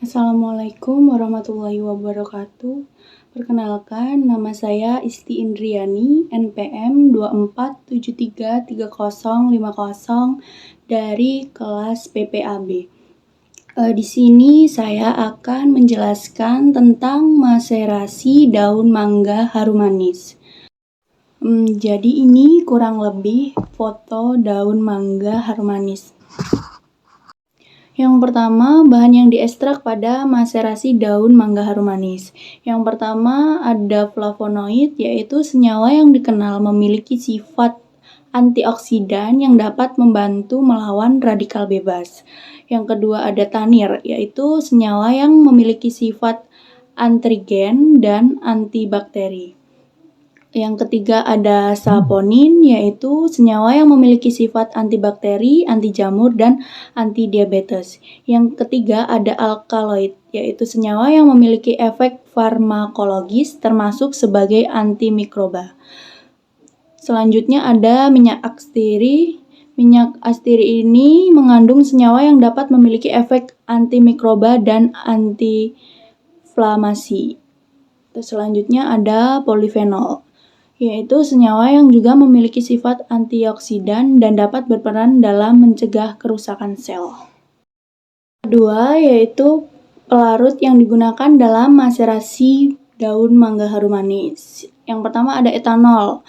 Assalamualaikum warahmatullahi wabarakatuh. Perkenalkan, nama saya Isti Indriani, NPM 24733050 dari kelas PPAB. Di sini saya akan menjelaskan tentang maserasi daun mangga harum manis. Jadi ini kurang lebih foto daun mangga harum manis. Yang pertama, bahan yang diekstrak pada maserasi daun mangga harum manis. Yang pertama ada flavonoid, yaitu senyawa yang dikenal memiliki sifat antioksidan yang dapat membantu melawan radikal bebas. Yang kedua ada tanir, yaitu senyawa yang memiliki sifat antigen dan antibakteri. Yang ketiga ada saponin, yaitu senyawa yang memiliki sifat antibakteri, anti jamur, dan anti diabetes. Yang ketiga ada alkaloid, yaitu senyawa yang memiliki efek farmakologis termasuk sebagai antimikroba. Selanjutnya ada minyak astiri. Minyak astiri ini mengandung senyawa yang dapat memiliki efek antimikroba dan antiinflamasi. Selanjutnya ada polifenol, yaitu senyawa yang juga memiliki sifat antioksidan dan dapat berperan dalam mencegah kerusakan sel. Kedua, yaitu pelarut yang digunakan dalam maserasi daun mangga harum manis. Yang pertama ada etanol.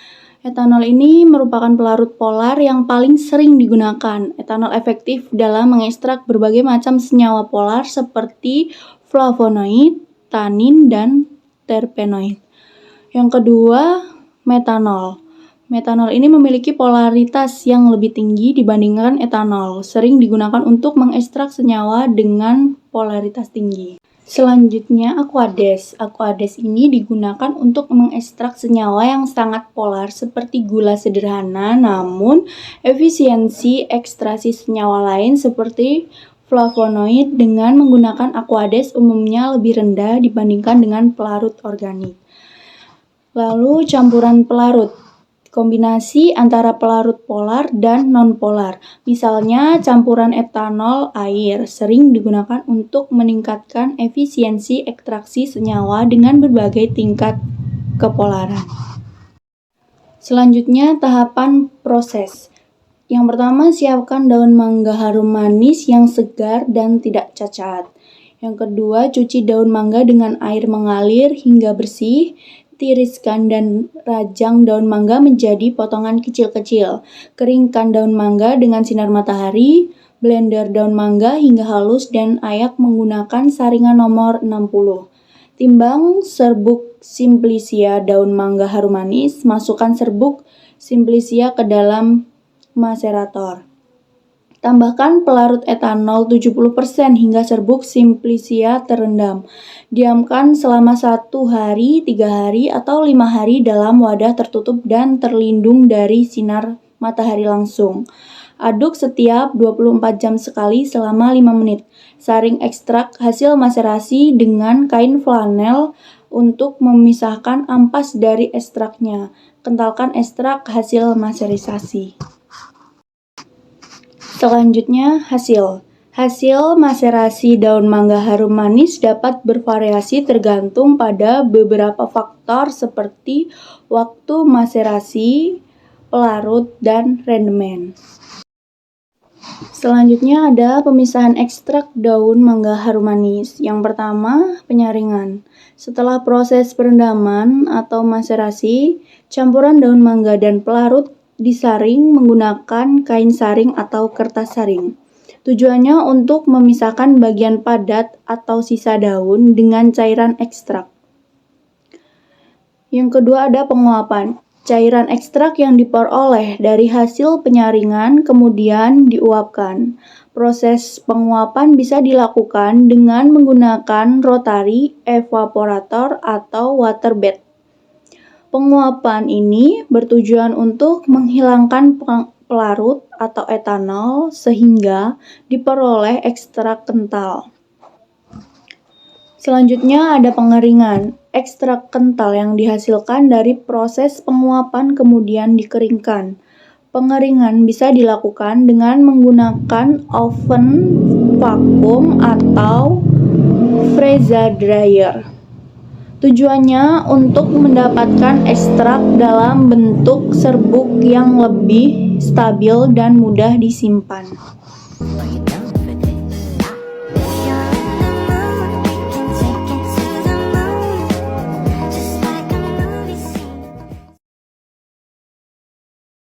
Etanol ini merupakan pelarut polar yang paling sering digunakan. Etanol efektif dalam mengekstrak berbagai macam senyawa polar seperti flavonoid, tanin, dan terpenoid. Yang kedua, metanol. Metanol ini memiliki polaritas yang lebih tinggi dibandingkan etanol, sering digunakan untuk mengekstrak senyawa dengan polaritas tinggi. Selanjutnya, Aquades. Aquades ini digunakan untuk mengekstrak senyawa yang sangat polar seperti gula sederhana, namun efisiensi ekstraksi senyawa lain seperti flavonoid dengan menggunakan Aquades umumnya lebih rendah dibandingkan dengan pelarut organik. Lalu campuran pelarut, kombinasi antara pelarut polar dan non-polar. Misalnya campuran etanol air sering digunakan untuk meningkatkan efisiensi ekstraksi senyawa dengan berbagai tingkat kepolaran. Selanjutnya tahapan proses. Yang pertama, siapkan daun mangga harum manis yang segar dan tidak cacat. Yang kedua, cuci daun mangga dengan air mengalir hingga bersih. Tiriskan dan rajang daun mangga menjadi potongan kecil-kecil. Keringkan daun mangga dengan sinar matahari. Blender daun mangga hingga halus dan ayak menggunakan saringan nomor 60. Timbang serbuk simplicia daun mangga harum manis. Masukkan serbuk simplicia ke dalam maserator. Tambahkan pelarut etanol 70% hingga serbuk simplicia terendam. Diamkan selama 1 hari, 3 hari, atau 5 hari dalam wadah tertutup dan terlindung dari sinar matahari langsung. Aduk setiap 24 jam sekali selama 5 menit. Saring ekstrak hasil maserasi dengan kain flanel untuk memisahkan ampas dari ekstraknya. Kentalkan ekstrak hasil maserisasi. Selanjutnya, hasil maserasi daun mangga harum manis dapat bervariasi tergantung pada beberapa faktor seperti waktu maserasi, pelarut, dan rendemen. Selanjutnya ada pemisahan ekstrak daun mangga harum manis. Yang pertama, penyaringan. Setelah proses perendaman atau maserasi, campuran daun mangga dan pelarut disaring menggunakan kain saring atau kertas saring. Tujuannya untuk memisahkan bagian padat atau sisa daun dengan cairan ekstrak. Yang kedua ada penguapan. Cairan ekstrak yang diperoleh dari hasil penyaringan kemudian diuapkan. Proses penguapan bisa dilakukan dengan menggunakan rotary evaporator atau water bath. Penguapan ini bertujuan untuk menghilangkan pelarut atau etanol sehingga diperoleh ekstrak kental. Selanjutnya ada pengeringan. Ekstrak kental yang dihasilkan dari proses penguapan kemudian dikeringkan. Pengeringan bisa dilakukan dengan menggunakan oven vakum atau freezer dryer. Tujuannya untuk mendapatkan ekstrak dalam bentuk serbuk yang lebih stabil dan mudah disimpan.